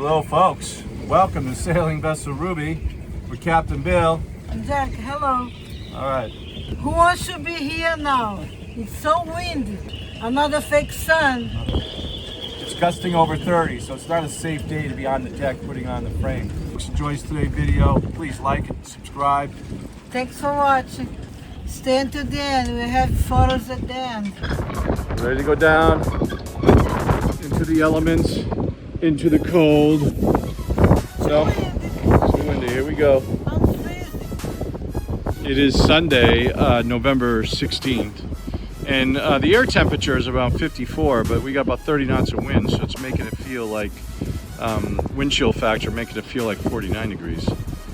Hello folks, welcome to Sailing Vessel Ruby with Captain Bill. And Jack, hello. Alright. Who wants to be here now? It's so windy. Another fake sun. It's gusting over 30, so it's not a safe day to be on the deck putting on the frame. If you enjoyed today's video, please like it, subscribe. Thanks for watching. Stay until the end. We have photos at the end. Ready to go down into the elements, into the cold. So, it's windy. Here we go. I'm freezing. It is Sunday, November 16th, and the air temperature is around 54, but we got about 30 knots of wind, so it's making it feel like wind chill factor, making it feel like 49 degrees.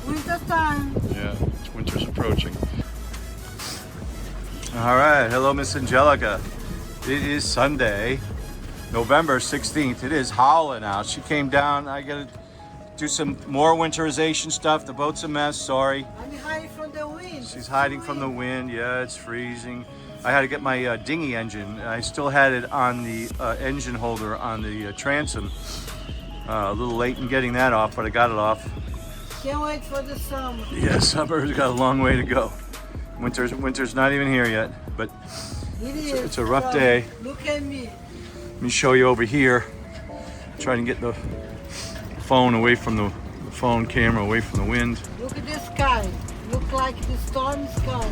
Winter time. Yeah, it's winter's approaching. All right, hello, Miss Angelica. It is Sunday, November 16th. It is howling out. She came down. I gotta do some more winterization stuff. The boat's a mess, sorry. I'm hiding from the wind. She's hiding from the wind. Yeah, it's freezing. I had to get my dinghy engine. I still had it on the engine holder on the transom. A little late in getting that off, but I got it off. Can't wait for the summer. Yeah, summer's got a long way to go. Winter's not even here yet, but It is. it's a rough day. Look at me. Let me show you over here. Trying to get the phone away from the phone camera away from the wind. Look at the sky. Look like the storm sky.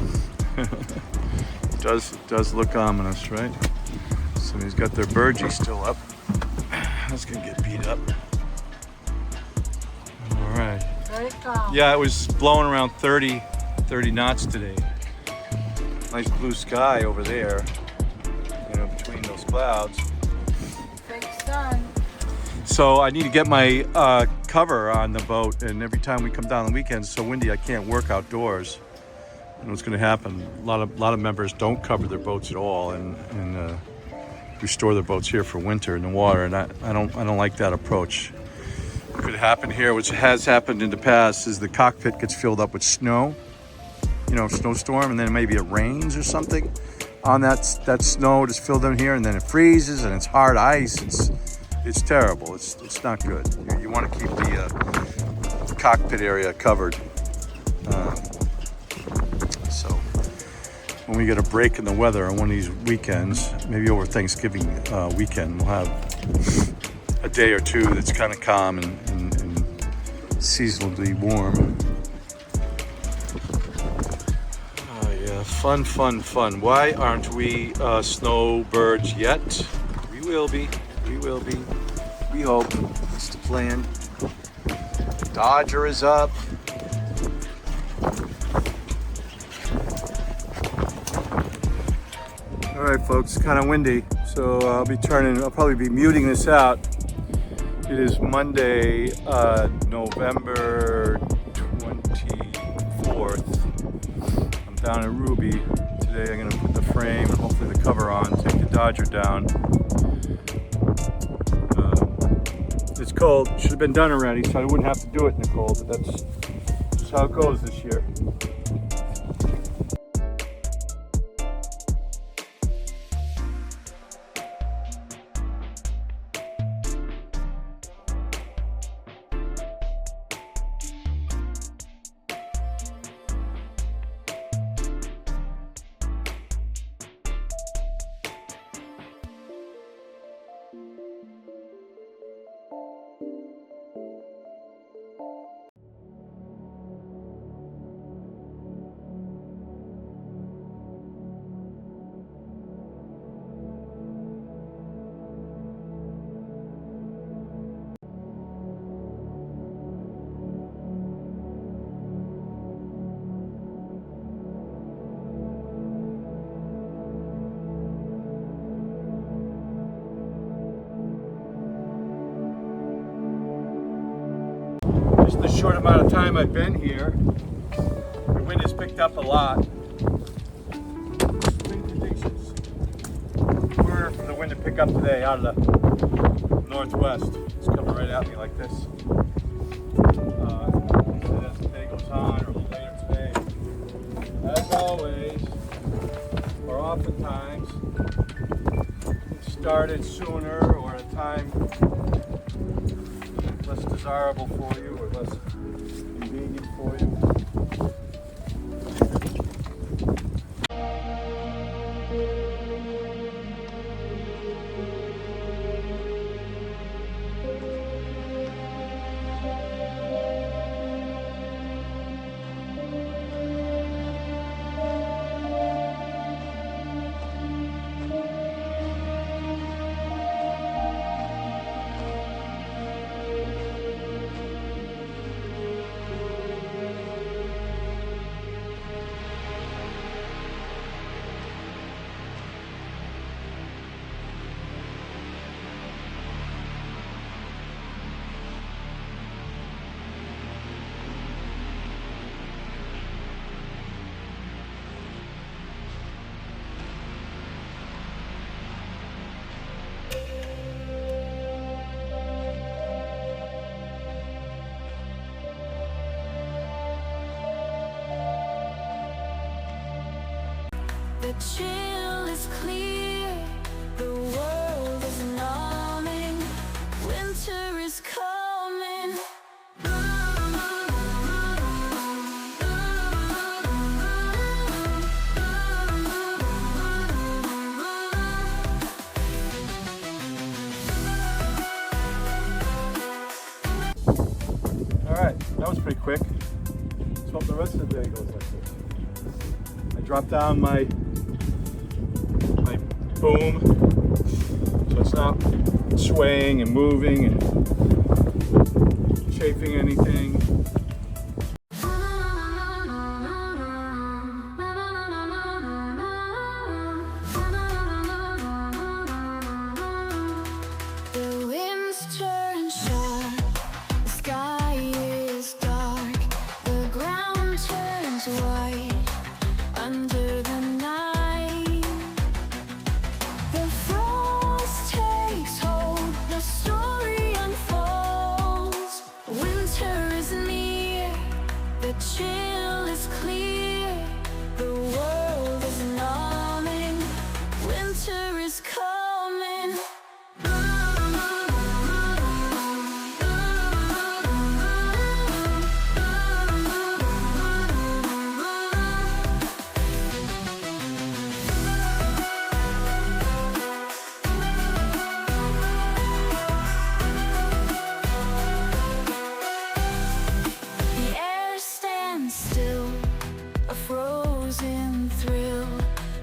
It does look ominous, right? Somebody's got their burgee still up. That's gonna get beat up. All right. Very calm. Yeah, it was blowing around 30 knots today. Nice blue sky over there, you know, between those clouds. Fake sun. So I need to get my cover on the boat, and every time we come down on the weekends, it's so windy I can't work outdoors. And what's going to happen? A lot of members don't cover their boats at all, and we store their boats here for winter in the water, and I don't like that approach. What could happen here, which has happened in the past, is the cockpit gets filled up with snow. You know, snowstorm, and then maybe it rains or something on that snow just filled in here, and then it freezes and it's hard ice. It's terrible. It's not good. You want to keep the cockpit area covered. So when we get a break in the weather on one of these weekends, maybe over Thanksgiving weekend, we'll have a day or two that's kind of calm and seasonably warm. Fun. Why aren't we snowbirds yet? We will be. We hope. That's the plan. Dodger is up. All right, folks, it's kind of windy, so I'll probably be muting this out. It is Monday, November 24th. Down in Ruby. Today I'm going to put the frame and hopefully the cover on, take the Dodger down. It's cold, should have been done already, so I wouldn't have to do it in the cold, but that's just how it goes this year. Just the short amount of time I've been here, the wind has picked up a lot. Wind conditions were for the wind to pick up today out of the northwest. It's coming right at me like this. And as the day goes on, or a little later today, as always, or oftentimes, it started sooner or at a time less desirable for you or less convenient for you. The chill is clear, the world is numbing, winter is coming. Alright, that was pretty quick. Let's hope the rest of the day goes like this. I dropped down my boom so it's not swaying and moving and chafing anything. The winds turn sharp, the sky is dark, the ground turns white under the night. The frost takes hold, the story unfolds. Winter is near, the chill is clear, the world is numbing, winter is coming. The air stands still, a frozen thrill.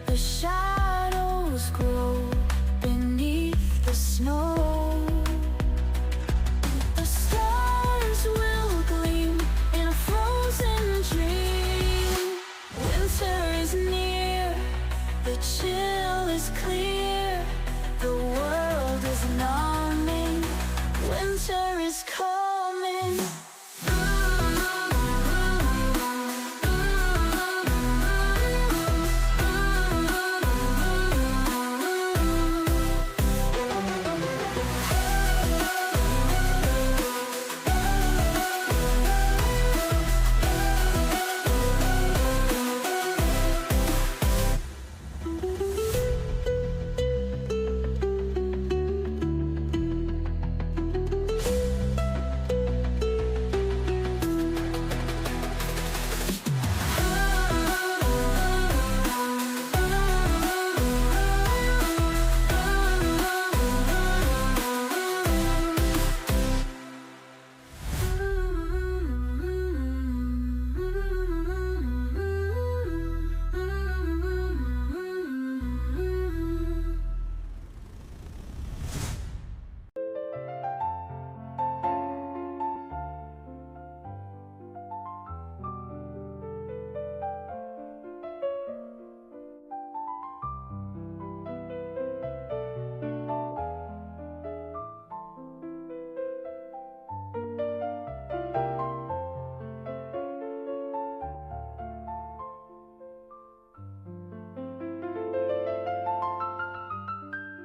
The shadows grow beneath the snow. The stars will gleam in a frozen dream. Winter is near, the chill is clear, the world is numbing, winter is coming.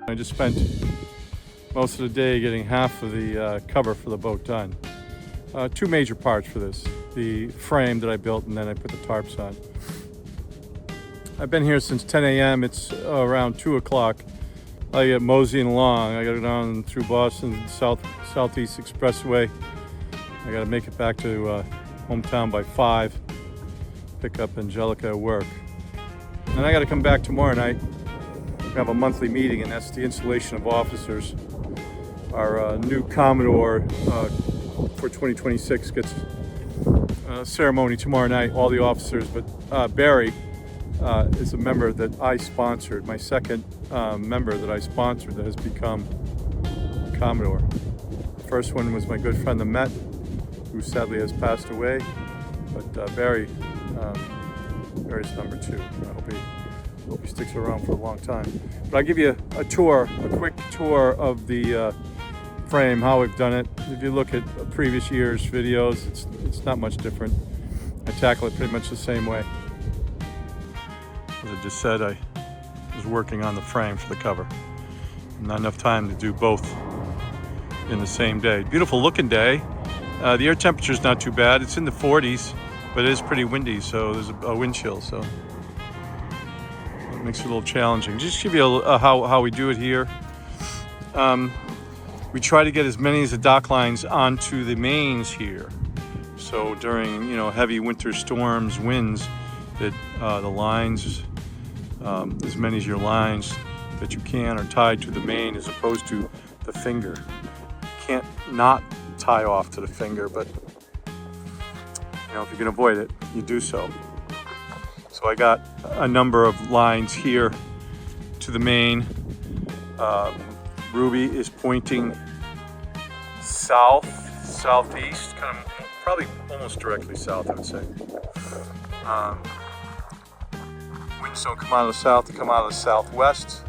I just spent most of the day getting half of the cover for the boat done. Two major parts for this. The frame that I built and then I put the tarps on. I've been here since 10 a.m. It's around 2 o'clock I get moseying along. I got to go down through Boston, Southeast Expressway. I got to make it back to hometown by 5. Pick up Angelica at work. And I got to come back tomorrow night. We have a monthly meeting, and that's the installation of officers. Our new Commodore for 2026 gets a ceremony tomorrow night, all the officers, but Barry is a member that I sponsored, my second member that I sponsored that has become Commodore. The first one was my good friend the Met, who sadly has passed away, but Barry's number 2. I hope he sticks around for a long time. But I'll give you a quick tour of the frame, how we've done it. If you look at previous year's videos, it's not much different. I tackle it pretty much the same way. As I just said, I was working on the frame for the cover. Not enough time to do both in the same day. Beautiful looking day. The air temperature is not too bad. It's in the 40s, but it is pretty windy, so there's a wind chill, so it makes it a little challenging. Just give you how we do it here. We try to get as many as the dock lines onto the mains here. So during heavy winter storms, winds, that the lines, as many as your lines that you can, are tied to the main as opposed to the finger. You can't not tie off to the finger, but if you can avoid it, you do so. So I got a number of lines here to the main. Ruby is pointing southeast, probably almost directly south, I would say. Winds don't come out of the south, they come out of the southwest.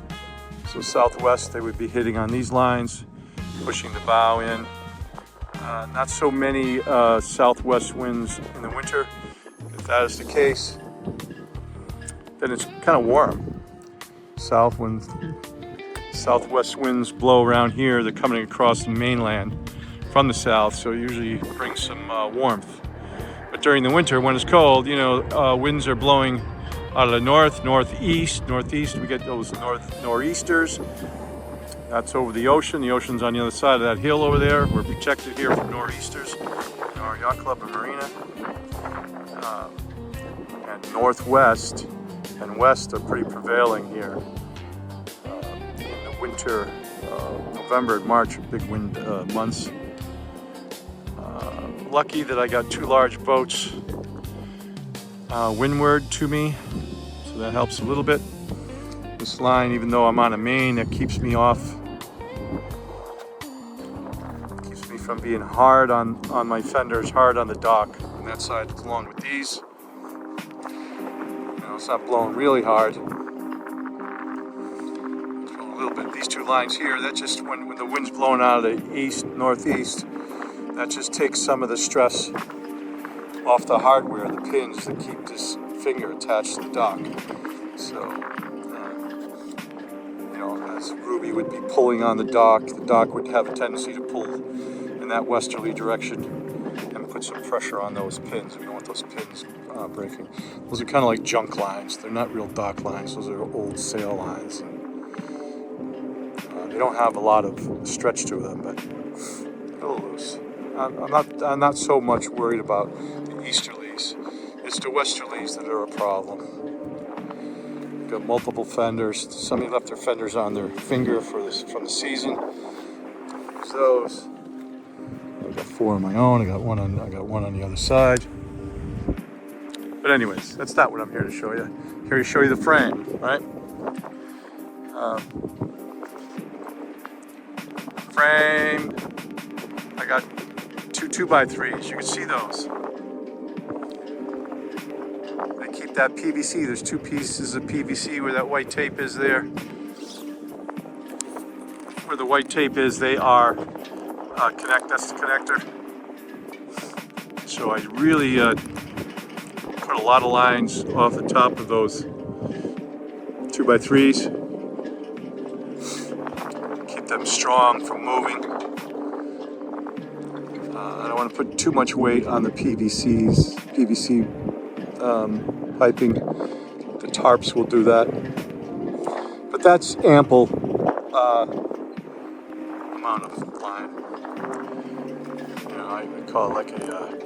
So southwest, they would be hitting on these lines, pushing the bow in. Not so many southwest winds in the winter. If that is the case, then it's kind of warm. Southwest winds blow around here. They're coming across the mainland from the south, so it usually brings some warmth. But during the winter, when it's cold, winds are blowing out of the northeast. We get those nor'easters. That's over the ocean. The ocean's on the other side of that hill over there. We're protected here from nor'easters in our yacht club and marina. And northwest and west are pretty prevailing here. In the winter, November and March are big wind months. Lucky that I got 2 large boats windward to me, so that helps a little bit. This line, even though I'm on a main, that keeps me from being hard on my fenders, hard on the dock on that side, along with these. It's not blowing really hard. A little bit. These 2 lines here, that just when the wind's blowing out of the northeast, that just takes some of the stress off the hardware, the pins that keep this finger attached to the dock. So, as Ruby would be pulling on the dock would have a tendency to pull in that westerly direction and put some pressure on those pins. We don't want those pins breaking. Those are kind of like junk lines. They're not real dock lines. Those are old sail lines. They don't have a lot of stretch to them, but they're a little loose. I'm not so much worried about the easterlies. It's the westerlies that are a problem. Got multiple fenders. Somebody left their fenders on their finger from the season. There's those. I've got 4 on my own. I got one on the other side. But anyways, that's not what I'm here to show you. I'm here to show you the frame, right? Frame. I got 2 2x3s. You can see those. They keep that PVC. There's 2 pieces of PVC where that white tape is there. Where the white tape is, they are that's the connector. So I really put a lot of lines off the top of those 2x3s. Keep them strong from moving. I don't want to put too much weight on the PVC piping. The tarps will do that. But that's ample amount of line. You know, I call it like a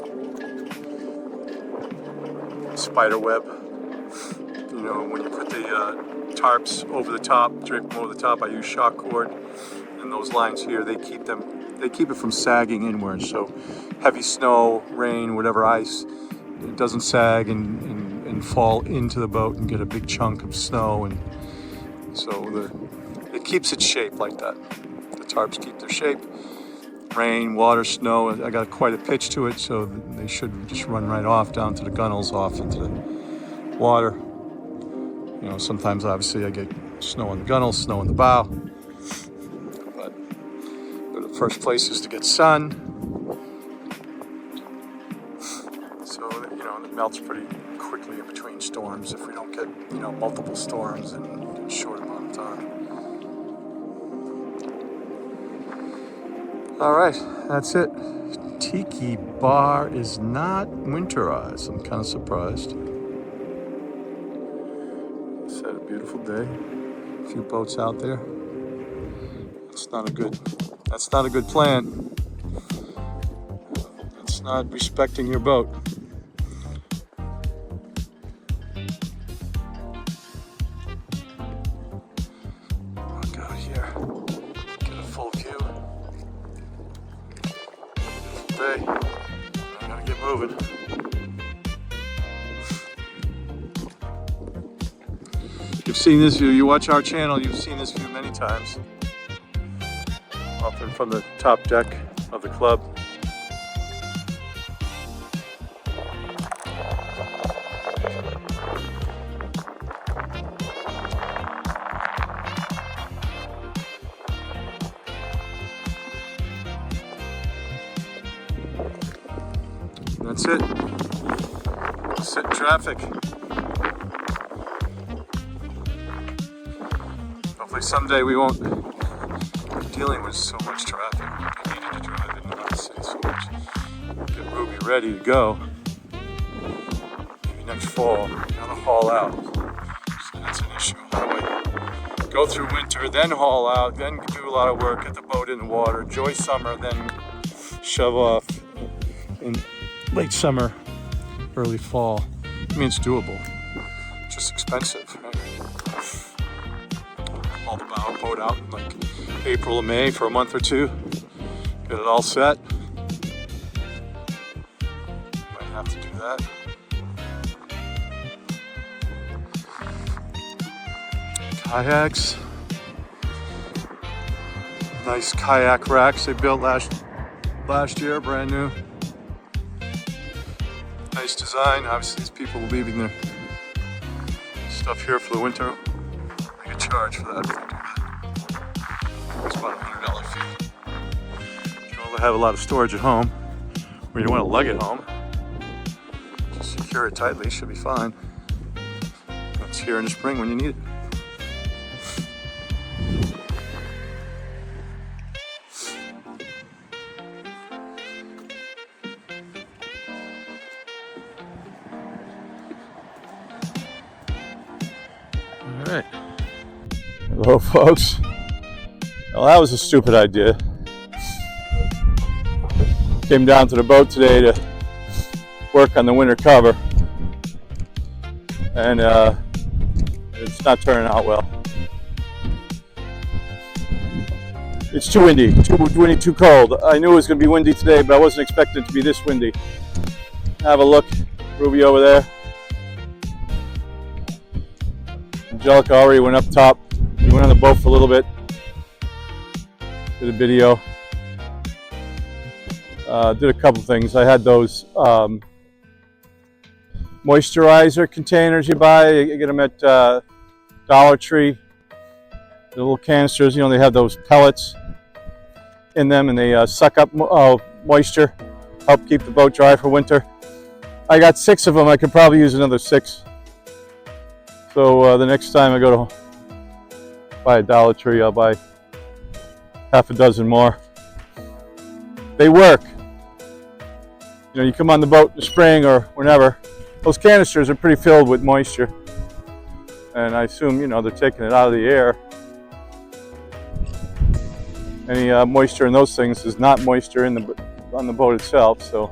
spider web. You know, when you put the tarps over the top, drape them over the top, I use shock cord, and those lines here, they keep it from sagging inward. So heavy snow, rain, whatever ice, it doesn't sag and fall into the boat and get a big chunk of snow, and so it keeps its shape like that. The tarps keep their shape. Rain, water, snow, I got quite a pitch to it, so they should just run right off down to the gunnels, off into the water. You know, sometimes obviously I get snow on the gunnels, snow on the bow, but the first place is to get sun. So, you know, it melts pretty quickly in between storms if we don't get, you know, multiple storms in a short amount of time. All right, that's it. Tiki Bar is not winterized. I'm kind of surprised. It's had a beautiful day. A few boats out there. That's not a good plan. That's not respecting your boat. Look out here. Get a full view. Day. I gotta get moving. You've seen this view. You watch our channel, you've seen this view many times. Often from the top deck of the club. That's it. Sit in traffic. Hopefully someday we won't be dealing with so much traffic. I needed to drive into the city so much. Get Ruby ready to go. Maybe next fall. Gotta haul out. So that's an issue. How do I go through winter, then haul out, then do a lot of work, get the boat in the water, enjoy summer, then shove off in late summer, early fall. I mean, it's doable. It's just expensive, right? Haul the boat out in like April or May for a month or two. Get it all set. Might have to do that. Kayaks. Nice kayak racks they built last year, brand new. Nice design. Obviously, these people are leaving their stuff here for the winter. I get charged for that if I do that. It's about a $100 fee. If you don't have a lot of storage at home, or you don't want to lug it home, just secure it tightly, should be fine. It's here in the spring when you need it. All right. Hello, folks. Well, that was a stupid idea. Came down to the boat today to work on the winter cover, and it's not turning out well. It's too windy, too cold. I knew it was going to be windy today, but I wasn't expecting it to be this windy. Have a look, Ruby over there. Angelica already went up top. We went on the boat for a little bit. Did a video. Did a couple things. I had those moisturizer containers you buy. You get them at Dollar Tree. The little canisters, you know, they have those pellets in them, and they suck up moisture, help keep the boat dry for winter. I got 6 of them. I could probably use another 6. So the next time I go to buy a Dollar Tree, I'll buy half a dozen more. They work. You know, you come on the boat in the spring or whenever, those canisters are pretty filled with moisture. And I assume, you know, they're taking it out of the air. any moisture in those things. There's not moisture in on the boat itself. So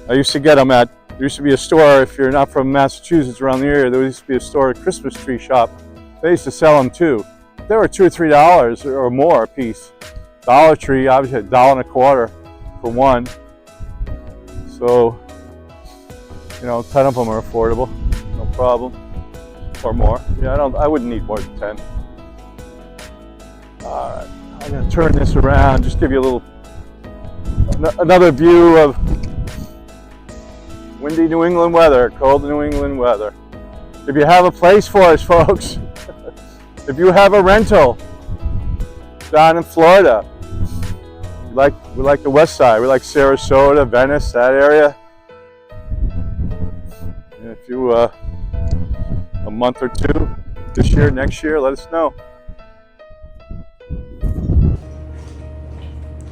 I used to get them at, there used to be a store, if you're not from Massachusetts, around the area, there used to be a store, a Christmas tree shop. They used to sell them too. They were $2 or $3 or more a piece. Dollar Tree, obviously $1.25 for one. So, you know, 10 of them are affordable, no problem, or more. Yeah, I wouldn't need more than 10. All right, I'm gonna turn this around, just give you a little, another view of windy New England weather, cold New England weather. If you have a place for us, folks, if you have a rental down in Florida, we like the west side, we like Sarasota, Venice, that area. And if you, a month or two, this year, next year, let us know.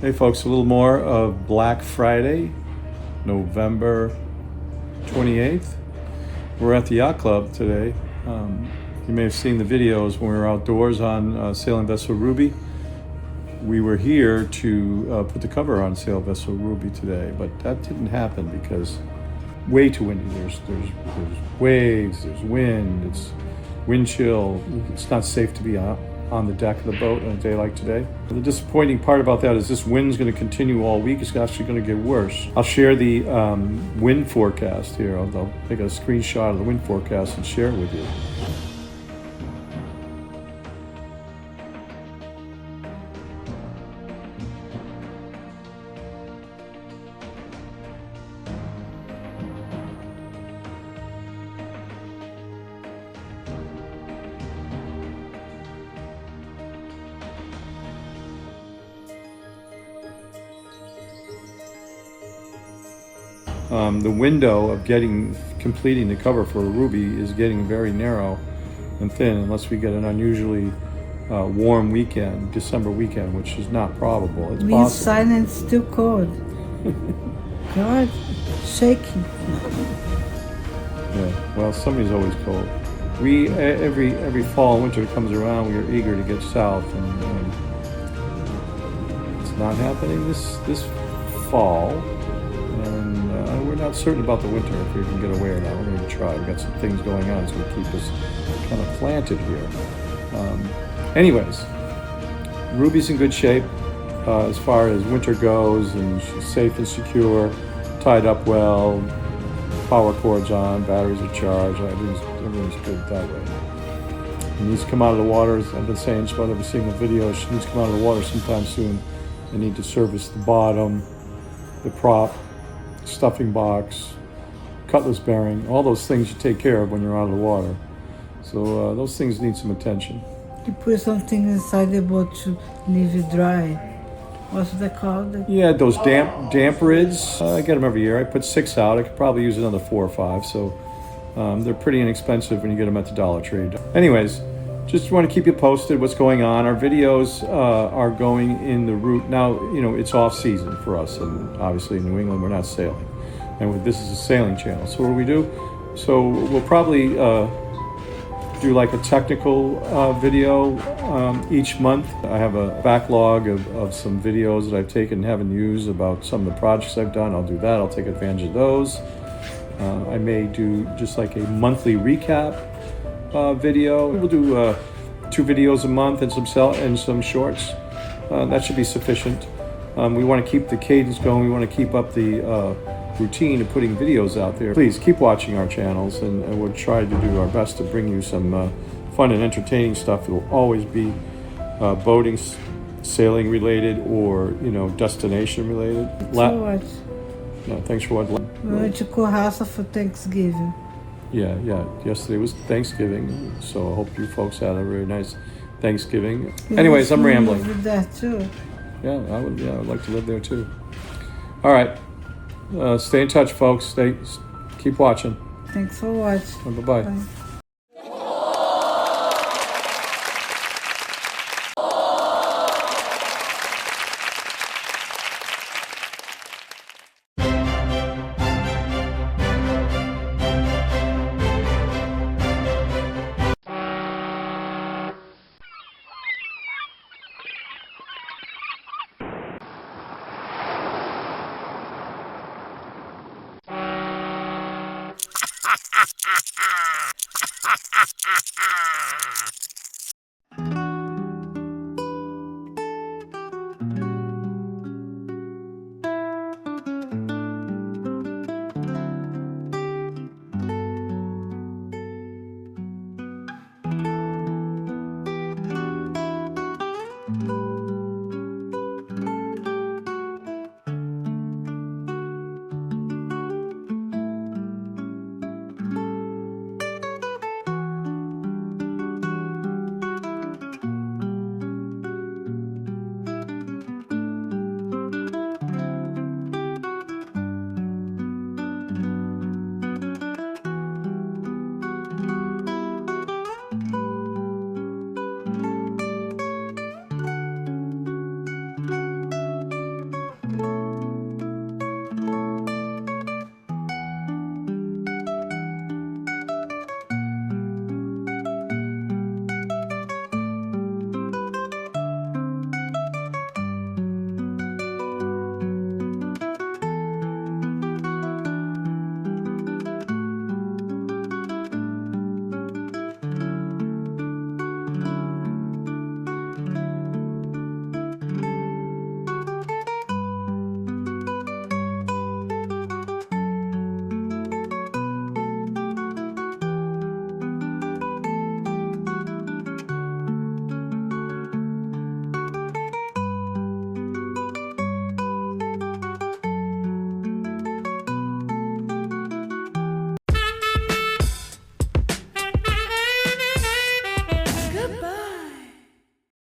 Hey folks, a little more of Black Friday, November 28th. We're at the yacht club today. You may have seen the videos when we were outdoors on sailing vessel Ruby. We were here to put the cover on sail vessel Ruby today, but that didn't happen because way too windy. There's waves, there's wind, it's wind chill. It's not safe to be on the deck of the boat on a day like today. The disappointing part about that is this wind's going to continue all week. It's actually going to get worse. I'll share the wind forecast here. I'll take a screenshot of the wind forecast and share it with you. The window of completing the cover for a Ruby is getting very narrow and thin unless we get an unusually warm weekend, December weekend, which is not probable. It's possible. Silent, still cold. God, shaking. Yeah, well, somebody's always cold. We every fall, winter comes around, we are eager to get south, and it's not happening this fall. And we're not certain about the winter, if we can get away or not. We're going to try. We've got some things going on, so we'll keep us kind of planted here. Anyways, Ruby's in good shape as far as winter goes, and she's safe and secure, tied up well, power cords on, batteries are charged, everything's good that way. She needs to come out of the water. I've been saying just about every single video, she needs to come out of the water sometime soon. They need to service the bottom, the prop, stuffing box, cutlass bearing, all those things you take care of when you're out of the water. So those things need some attention. You put something inside the boat to leave it dry. What's that called? Yeah, those damp rids. I get them every year. I put 6 out. I could probably use another 4 or 5. So they're pretty inexpensive when you get them at the Dollar Tree. Anyways, just want to keep you posted what's going on. Our videos are going in the route. Now, you know, it's off season for us, and obviously in New England we're not sailing. And this is a sailing channel. So what do we do? So we'll probably do like a technical video each month. I have a backlog of some videos that I've taken and haven't used about some of the projects I've done. I'll do that. I'll take advantage of those. I may do just like a monthly recap video. We'll do 2 videos a month and some shorts. That should be sufficient. We want to keep the cadence going. We want to keep up the routine of putting videos out there. Please keep watching our channels, and we'll try to do our best to bring you some fun and entertaining stuff. It will always be boating, sailing related, or destination related. So what? No, thanks for what. We went to Coraça for Thanksgiving. Yeah. Yesterday was Thanksgiving, so I hope you folks had a very nice Thanksgiving. Anyways, I'm rambling. Live there too. Yeah, I would like to live there too. All right, stay in touch, folks. Keep watching. Thanks for watching. Bye-bye. Bye.